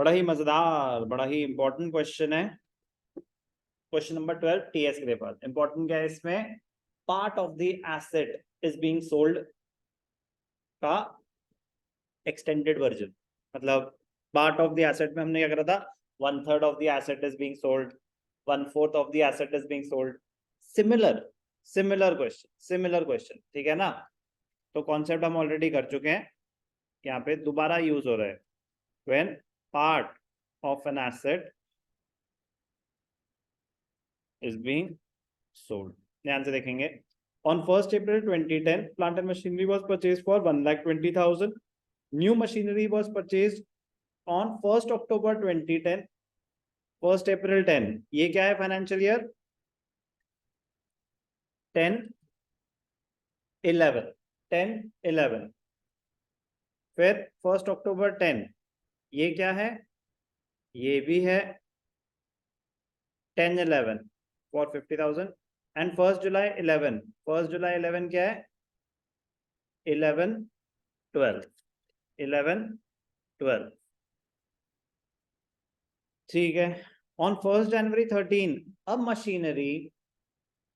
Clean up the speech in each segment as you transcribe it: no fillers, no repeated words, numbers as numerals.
बड़ा ही मजेदार, बड़ा ही इंपॉर्टेंट क्वेश्चन है। क्वेश्चन नंबर 12 टीएस के पेपर। इंपॉर्टेंट क्या है इसमें? Part of the asset is being sold का एक्सटेंडेड वर्जन। मतलब पार्ट ऑफ द एसेट में हमने क्या करा था, 1/3 of the asset is being sold, 1/4 of the asset is being sold. Similar similar question, ठीक है ना? तो कॉन्सेप्ट हम ऑलरेडी कर चुके हैं, यहाँ पे दोबारा यूज हो रहा है। When part of an asset is being sold. ध्यान से देखेंगे। On 1st April 2010, plant and machinery was purchased for 1,20,000. New machinery was purchased on 1st October 2010. 1st April 10, ये क्या है? Financial year 10/11। फिर 1st October 10, ये क्या है? ये भी है 10/11 for 50,000। And 1st July 11, 1st July 11 क्या है? 11/12। ठीक है। On 1st January 13, a machinery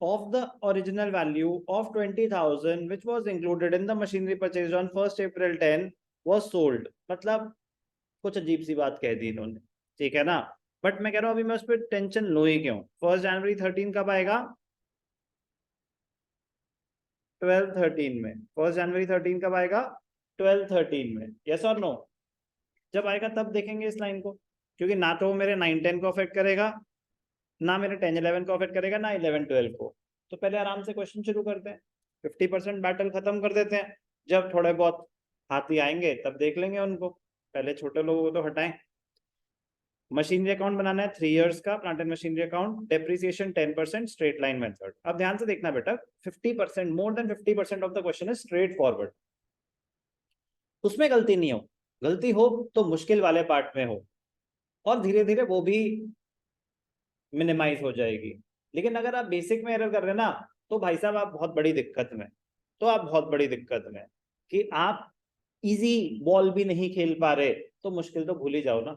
of the original value of 20,000 which was included in the machinery purchased on 1st April 10 was sold। मतलब कुछ अजीब सी बात कह दी इन्होंने, ठीक है ना? बट मैं कह रहा हूं अभी मैं उस पर टेंशन लो ही क्यों। 1st January 13 कब आएगा? 12/13 में। 1st January 13 कब आएगा? 12/13 में। यस और नो? जब आएगा तब देखेंगे इस लाइन को, क्योंकि ना तो मेरे 9-10 को अफेक्ट करेगा, ना मेरे 10-11 को अफेक्ट करेगा, ना 11-12 को। तो पहले आराम से क्वेश्चन शुरू करते हैं, 50% बैटल खत्म कर देते हैं। जब थोड़े बहुत हाथी आएंगे तब देख लेंगे उनको, पहले छोटे लोगों को तो हटाएं। मशीनरी अकाउंट बनाना है 3 इयर्स का, plant and machinery account, depreciation 10%, straight line method. अब ध्यान से देखना बेटा, 50%, more than 50% of the question is straight forward, उसमें गलती नहीं हो। गलती हो तो मुश्किल वाले पार्ट में हो, और धीरे धीरे वो भी मिनिमाइज हो जाएगी। लेकिन अगर आप बेसिक में एरर कर रहे हैं ना, तो भाई साहब आप बहुत बड़ी दिक्कत में, कि आप इजी बॉल भी नहीं खेल पा रहे, तो मुश्किल तो भूल ही जाओ ना।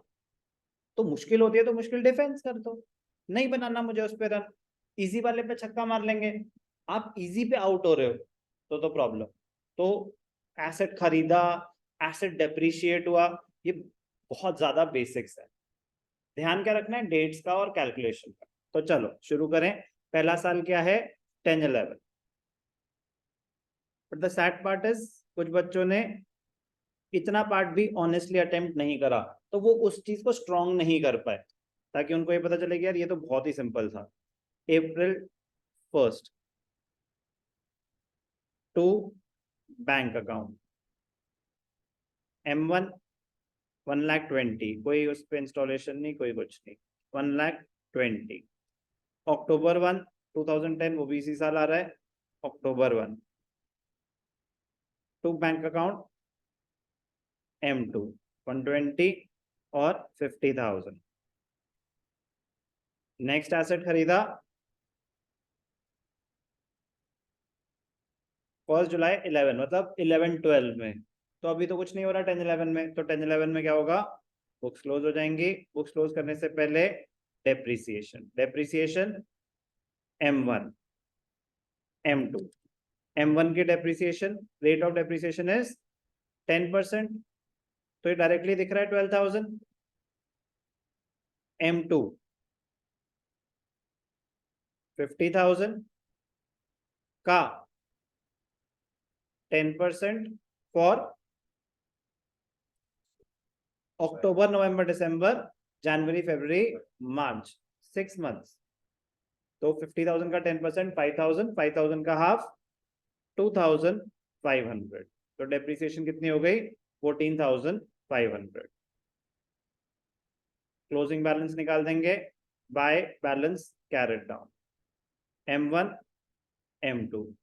तो मुश्किल होती है तो मुश्किल डिफेंस कर दो, नहीं बनाना मुझे उस पर रन, इजी वाले पे छक्का मार लेंगे। आप इजी पे आउट हो रहे हो तो प्रॉब्लम। तो एसेट खरीदा, एसेट डेप्रिशिएट हुआ, ये बहुत ज्यादा बेसिक्स है। ध्यान क्या रखना है? डेट्स का और कैलकुलेशन का। तो चलो शुरू करें। पहला साल क्या है? 10-11। But the sad part is, कुछ बच्चों ने इतना पार्ट भी ऑनेस्टली अटेम्प्ट नहीं करा, तो वो उस चीज को स्ट्रॉन्ग नहीं कर पाए, ताकि उनको ये पता चले कि यार ये तो बहुत ही सिंपल था। April 1st to bank account, M1 1,20,000, कोई उस पर इंस्टॉलेशन नहीं, कोई कुछ नहीं, 1,20,000। October 1 2010, वो भी इसी साल आ रहा है, October 1 to bank account M2 120 और 50,000। नेक्स्ट एसेट खरीदा 1st July 11, मतलब 11-12 में। तो अभी तो कुछ नहीं हो रहा 10-11 में, तो 10-11 में क्या होगा? बुक्स क्लोज हो जाएंगी। बुक्स क्लोज करने से पहले डेप्रिसिएशन M1 M2। M1 की depreciation, rate of depreciation is 10%, तो ये डायरेक्टली दिख रहा है 12,000। M2 50,000 का 10% for October, November, December, January, February, March, 6 months. तो 50,000 का 10% 5,000, 5,000 का हाफ 2,500। तो डेप्रिसिएशन कितनी हो गई? 14,500। क्लोजिंग बैलेंस निकाल देंगे by balance carried down. M1 M2,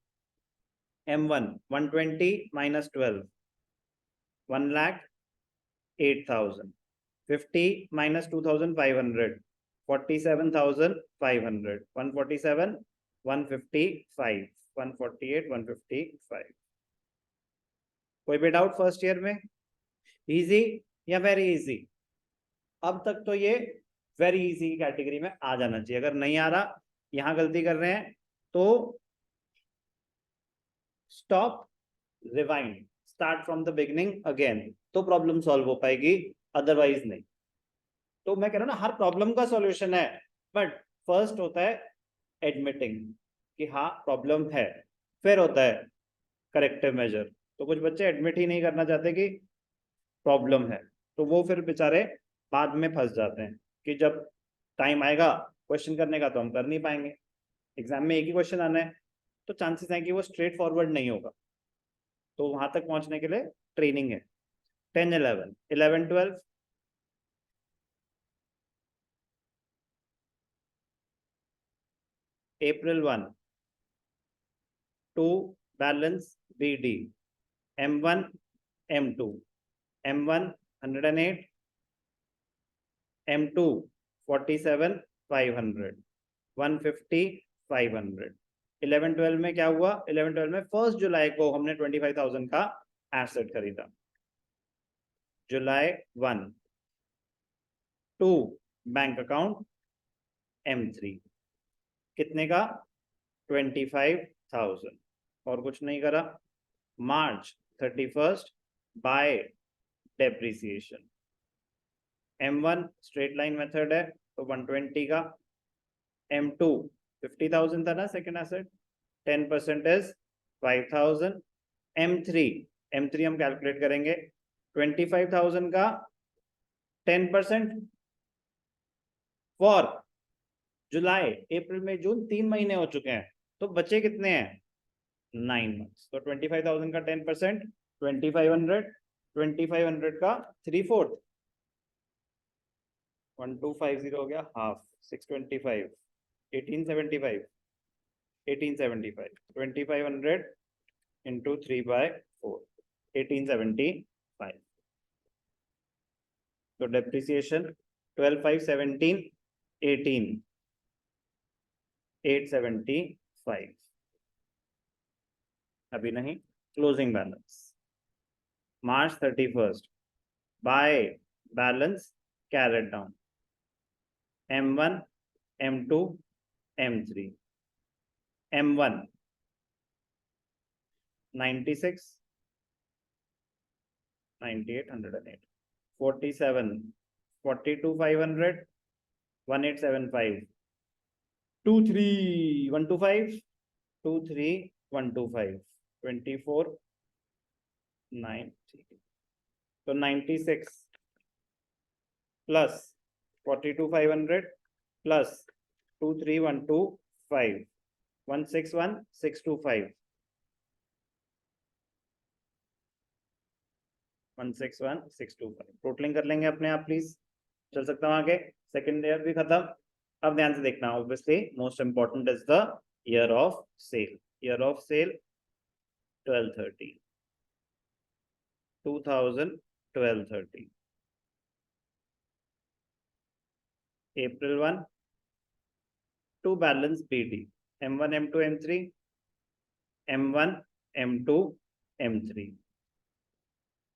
M1 120 minus 12, 1,08,000, 50 minus 2,500, 47,500, 147, 155, 148, 155। कोई भी डाउट फर्स्ट ईयर में? इजी या वेरी इजी? अब तक तो ये वेरी इजी की कैटेगरी में आ जाना चाहिए। अगर नहीं आ रहा, यहां गलती कर रहे हैं, तो stop, rewind, start from the beginning again, तो प्रॉब्लम सॉल्व हो पाएगी, अदरवाइज नहीं। तो मैं कह रहा हूं ना, हर प्रॉब्लम का सॉल्यूशन है, बट फर्स्ट होता है एडमिटिंग कि हाँ प्रॉब्लम है, फिर होता है करेक्टिव मेजर। तो कुछ बच्चे एडमिट ही नहीं करना चाहते कि प्रॉब्लम है, तो वो फिर बेचारे बाद में फंस जाते हैं कि जब टाइम आएगा क्वेश्चन करने का तो हम कर नहीं पाएंगे। एग्जाम में एक ही क्वेश्चन आना है, तो चांसेस हैं कि वो स्ट्रेट फॉरवर्ड नहीं होगा। तो वहां तक पहुंचने के लिए ट्रेनिंग है। 10 11 11 12 April 1 2 balance BD M1 M2 M1 108 M2 47 500 150 500। 11 12 में क्या हुआ? 11 12 में 1 जुलाई को हमने 25,000 का एसेट खरीदा। जुलाई 1 2 बैंक अकाउंट M3 कितने का? 25,000। और कुछ नहीं करा। मार्च 31 bye depreciation. M1 straight line method है तो 120 का। M2 50,000 था ना सेकेंड एसेट, 10% इज 5,000। M3 हम कैलकुलेट करेंगे 25,000 का 10% फॉर जुलाई अप्रैल मई जून, 3 महीने हो चुके हैं, तो बचे कितने हैं? 9 मंथ्स। तो 25,000 का 10% 2500, 2500 का 3/4 1250 हो गया, हाफ 625 1875 1875 2500 इंटू 3/4 1875। तो डेप्रिसिएशन 12 5 17 18 875। अभी नहीं। Closing balance March 31 by balance carried down M1 M2 M3 M1 96 98 108 47 42 500 1875 23 125 23 125 24 90। तो 96 प्लस 42 500 प्लस 23 125 161 625 टोटलिंग कर लेंगे अपने आप, प्लीज चल सकता हूँ आगे। सेकेंड ईयर भी खत्म। अब ध्यान से देखना, obviously most important is the year of sale. Year of sale 12-13 2012-13 April 1 to balance BD M1 M2 M3 M1 M2 M3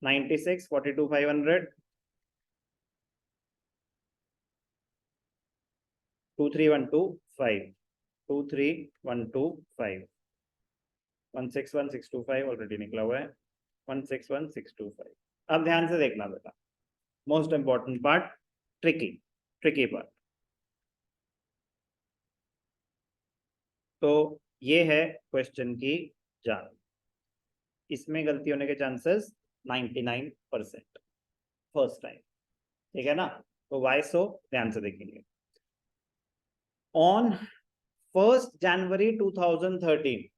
96 42 500 23125 23125 161625 already निकला हुआ है 161625। अब ध्यान से देखना बेटा, most important part, tricky part. तो ये है क्वेश्चन की जान। इसमें गलती होने के चांसेस 99% फर्स्ट टाइम, ठीक है ना? तो वाई सो, ध्यान से देखेंगे। ऑन 1 जनवरी 2013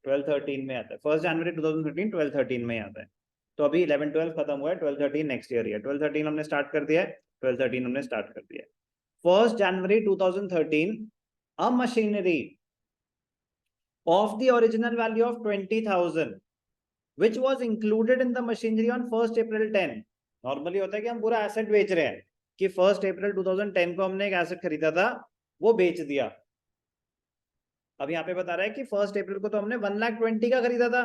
12-13 में आता है। 1 जनवरी 2013 12-13 में आता है। तो अभी 11-12 खत्म हुआ है, 12-13 नेक्स्ट ईयर ही है। 12-13 हमने स्टार्ट कर दिया है, 12-13 हमने स्टार्ट कर दिया है। 1 जनवरी 2013 a machinery of the original value of 20,000 which was included in the machinery on 1st April 10। Normally होता है कि हम पूरा एसेट बेच रहे हैं कि 1 अप्रैल 2010 को हमने एक एसेट खरीदा था, वो बेच दिया। अब यहाँ पे बता रहा है कि 1 अप्रैल को तो हमने 1,20,000 का खरीदा था,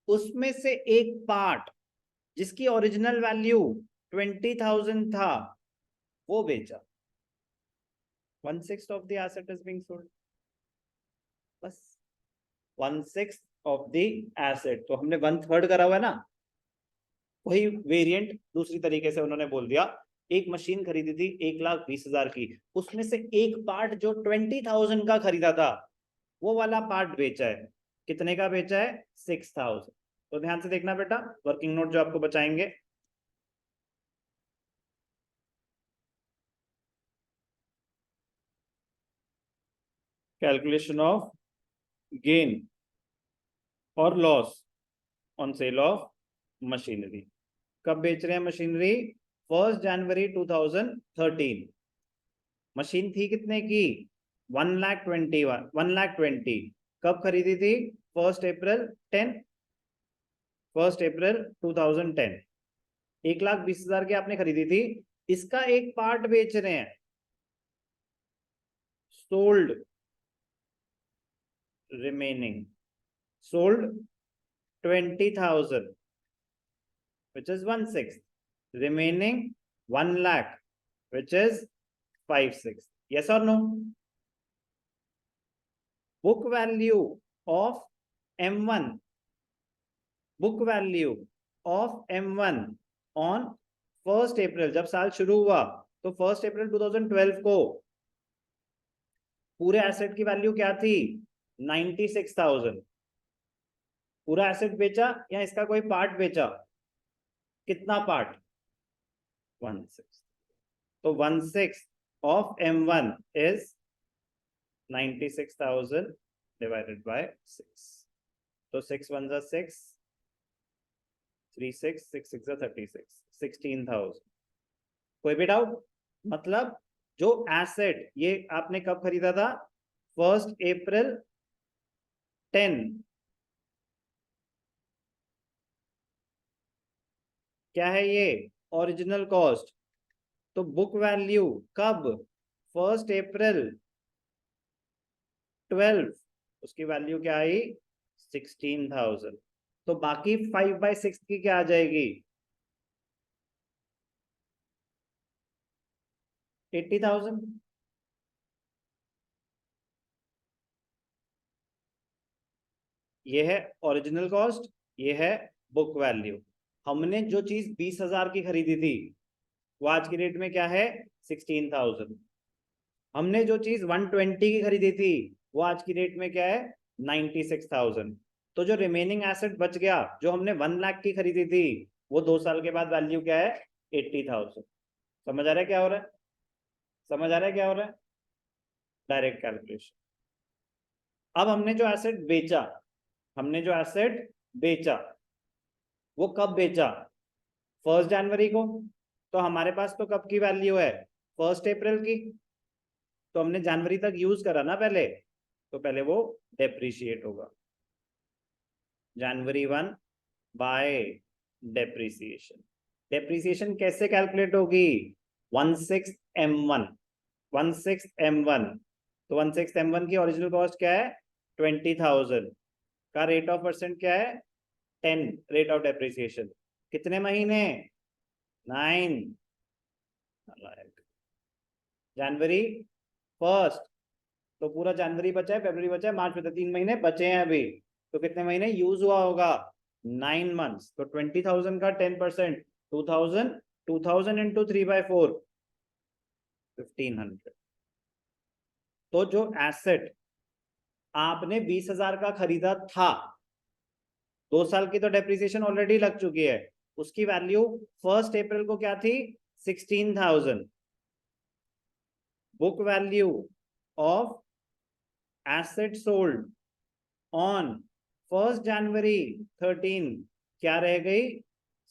उसमें से एक पार्ट जिसकी ओरिजिनल वैल्यू 20,000 था वो बेचा। 1/6 of the asset is being sold, बस 1/6 ऑफ द एसेट। तो हमने 1/3 करा हुआ है ना, वही वेरिएंट दूसरी तरीके से उन्होंने बोल दिया। एक मशीन खरीदी थी 1,20,000 की, उसमें से एक पार्ट जो 20,000 का खरीदा था वो वाला पार्ट बेचा है। कितने का बेचा है? 6,000। तो ध्यान से देखना बेटा, वर्किंग नोट जो आपको बचाएंगे। कैलकुलेशन ऑफ गेन और loss on sale of machinery. कब बेच रहे हैं मशीनरी? 1 जनवरी 2013। मशीन थी कितने की? 1,20,000। कब खरीदी थी? 1 अप्रैल 2010। 1,20,000 की आपने खरीदी थी, इसका एक पार्ट बेच रहे हैं, sold remaining, sold 20,000 which is 1/6, remaining 1 lakh which is 5/6. Yes or no? Book value of M1, book value of M1 on 1 अप्रैल, जब साल शुरू हुआ तो 1 अप्रैल 2012 को पूरे एसेट की वैल्यू क्या थी? 96,000। पूरा एसेट बेचा या इसका कोई पार्ट बेचा? कितना पार्ट? 1/6। तो 1/6 of M1 is 96,000 divided by 6. तो 6 1 जा 6, 3 6 6 6 जा 36, 16,000। कोई भी डाउट? मतलब जो एसेट ये आपने कब खरीदा था? 1 अप्रैल 10। क्या है ये? Original cost. तो बुक वैल्यू कब? 1 अप्रैल 12, उसकी वैल्यू क्या आई? 16,000। तो बाकी 5/6 की क्या आ जाएगी? 80,000। ये है ओरिजिनल कॉस्ट, ये है बुक वैल्यू। हमने जो चीज 20,000 की खरीदी थी वो आज की डेट में क्या है? 16,000। हमने जो चीज 120 की खरीदी थी वो आज की डेट में क्या है? 96,000। तो जो रिमेनिंग एसेट बच गया, जो हमने 1 लाख की खरीदी थी, वो 2 साल के बाद वैल्यू क्या है? 80,000। समझ आ रहा है क्या हो रहा है? समझ आ रहा है क्या हो रहा है? Direct calculation. अब हमने जो एसेट बेचा, हमने जो एसेट बेचा वो कब बेचा? 1 जनवरी को। तो हमारे पास तो कब की वैल्यू है? 1 अप्रैल की। तो हमने जनवरी तक यूज करा ना पहले, तो पहले वो डेप्रिशिएट होगा। जनवरी 1 बाय डेप्रिसिएशन। डेप्रिसिएशन कैसे कैलकुलेट होगी? 1/6 M1, 1/6 M1। तो 1/6 M1 की ओरिजिनल कॉस्ट क्या है? 20,000 का रेट ऑफ परसेंट क्या है? 10 रेट ऑफ डेप्रिसिएशन। कितने महीने? 9। जनवरी 1, तो पूरा जनवरी बचा है, फरवरी बचा है, मार्च बचा, 3 महीने बचे हैं अभी। तो कितने महीने यूज हुआ होगा? 9 मंथ्स। तो 20,000 का 10%, 2,000, 2,000 इंटू 3/4, 1,500। तो जो एसेट आपने 20,000 का खरीदा था, 2 साल की तो डेप्रिसिएशन ऑलरेडी लग चुकी है, उसकी वैल्यू 1 अप्रैल को क्या थी? 16,000। Book value of asset sold on 1 जनवरी 13 क्या रह गई?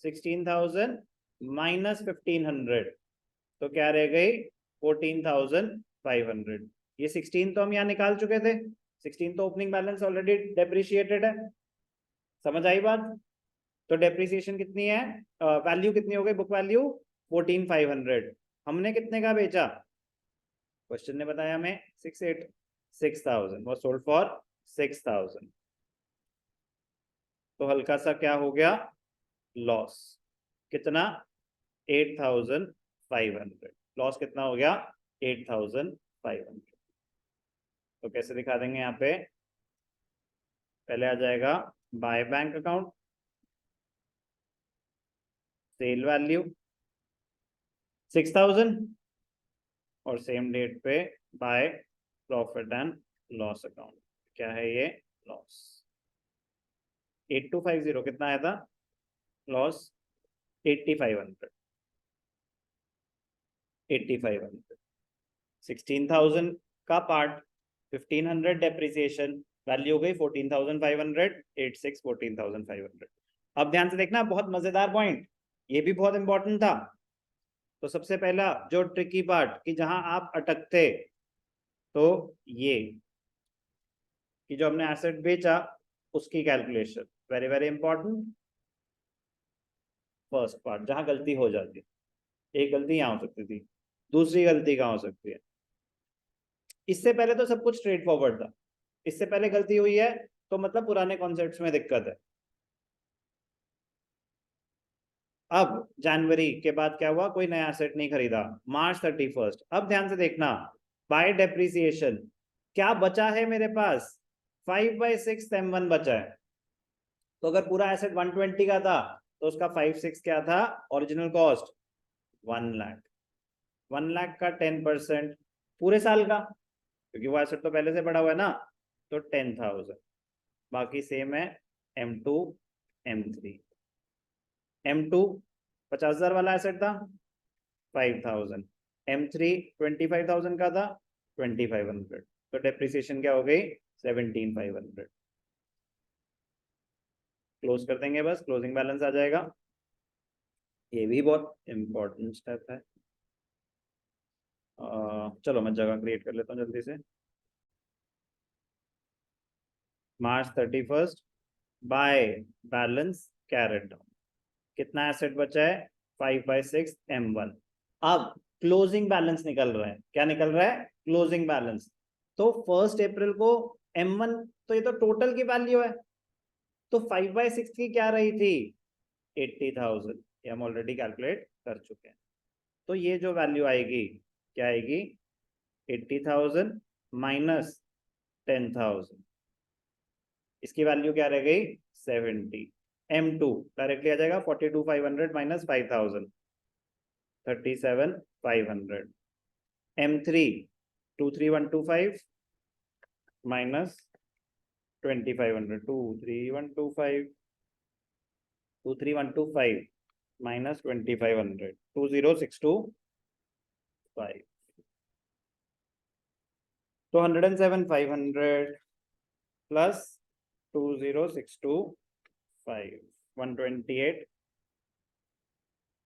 16,000 माइनस 1,500, तो क्या रह गई? 14,500। ये 16 तो हम यहाँ निकाल चुके थे, 16 तो ओपनिंग बैलेंस ऑलरेडी डेप्रिशिएटेड है। समझ आई बात? तो डेप्रिसिएशन कितनी है? वैल्यू कितनी हो गई? Book value 14,500। हमने कितने का बेचा? क्वेश्चन ने बताया हमें 6,000 was sold for 6,000। तो हल्का सा क्या हो गया? लॉस। कितना 8500, लॉस कितना हो गया 8500। तो कैसे दिखा देंगे यहाँ पे, पहले आ जाएगा by bank account, sale value 6000 और सेम डेट पे by profit and loss account, क्या है ये लॉस 8250, कितना आया था लॉस 8500, 16,000 का पार्ट 1500 डेप्रिसिएशन, वैल्यू हो गई 14,500, 86 14,500। अब ध्यान से देखना, बहुत मजेदार पॉइंट, ये भी बहुत इंपॉर्टेंट था। तो सबसे पहला जो ट्रिकी पार्ट कि जहां आप अटकते, तो ये कि जो हमने एसेट बेचा उसकी calculation, very very important. First part जहां गलती हो जाती है, एक गलती यहाँ हो सकती थी, दूसरी गलती कहाँ हो सकती है, इससे पहले तो सब कुछ स्ट्रेट फॉरवर्ड था, इससे पहले गलती हुई है तो मतलब पुराने कॉन्सेप्ट्स में दिक्कत है। अब जनवरी के बाद क्या हुआ, कोई नया एसेट नहीं खरीदा, मार्च 31। अब ध्यान से देखना, बाय डेप्रिसिएशन क्या बचा है मेरे पास, 5/6 M1 बचा है। तो अगर पूरा एसेट 120 का था तो उसका 5/6 क्या था, ओरिजिनल कॉस्ट 1 लाख। 1 लाख का 10% पूरे साल का, क्योंकि वो एसेट तो पहले से बढ़ा हुआ है ना, तो 10,000। बाकी सेम है M2 M3। M2 50,000 वाला एसेट था 5,000, M3 25,000 का था 2,500, तो डेप्रिसिएशन क्या हो गई 17,500। क्लोज कर देंगे, बस क्लोजिंग बैलेंस आ जाएगा। ये भी बहुत इंपॉर्टेंट स्टेप है। चलो मैं जगह क्रिएट कर लेता हूँ जल्दी से। मार्च 31 बाय बैलेंस कैरेट डाउन, कितना एसेट बचा है 5/6 M1। अब क्लोजिंग बैलेंस निकल रहा है, क्या निकल रहा है क्लोजिंग बैलेंस। तो 1 अप्रैल को M1, तो ये तो टोटल की वैल्यू है, तो 5/6 की क्या रही थी 80,000, ये हम ऑलरेडी कैलकुलेट कर चुके हैं। तो ये जो वैल्यू आएगी क्या आएगी 80,000 माइनस 10,000, इसकी वैल्यू क्या रह गई 70। M2 डायरेक्टली आ जाएगा 42,500 माइनस 5,000, 37,500। M3 23,125 माइनस 2,500, 23,125 माइनस 2,500, 20,625, तो 107,500 प्लस 20,625, 128,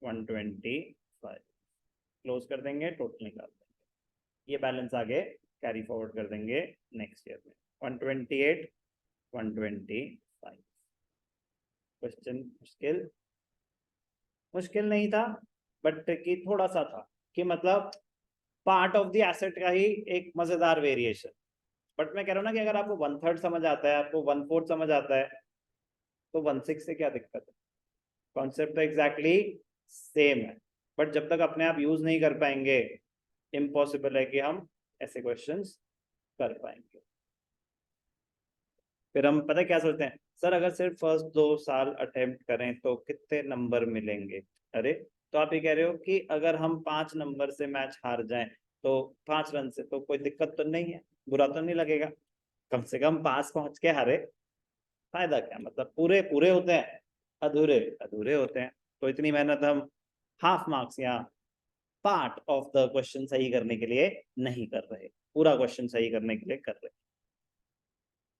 125। क्लोज कर देंगे, टोटल निकाल देंगे, ये बैलेंस आगे कैरी फॉरवर्ड कर देंगे नेक्स्ट ईयर में 128, 125। क्वेश्चन मुश्किल नहीं था, बट कि थोड़ा सा था कि मतलब पार्ट ऑफ द एसेट का ही एक मजेदार वेरिएशन। बट मैं कह रहा हूँ ना कि अगर आपको 1/3 समझ आता है, आपको 1/4 समझ आता है, तो 1/6 से क्या दिक्कत है, कॉन्सेप्ट तो एग्जैक्टली सेम है। बट जब तक अपने आप यूज नहीं कर पाएंगे, इम्पॉसिबल है कि हम ऐसे क्वेश्चंस कर पाएंगे। फिर हम पता क्या सोचते हैं, सर अगर सिर्फ फर्स्ट 2 साल अटेम्प्ट करें तो कितने नंबर मिलेंगे। अरे तो आप ये कह रहे हो कि अगर हम 5 नंबर से मैच हार जाएं तो 5 रन से तो कोई दिक्कत तो नहीं है, बुरा तो नहीं लगेगा, कम से कम पास पहुंच के हारे, फायदा क्या, मतलब पूरे पूरे होते हैं, अधूरे अधूरे होते हैं। तो इतनी मेहनत हम हाफ मार्क्स या पार्ट ऑफ द क्वेश्चन सही करने के लिए नहीं कर रहे, पूरा क्वेश्चन सही करने के लिए कर रहे।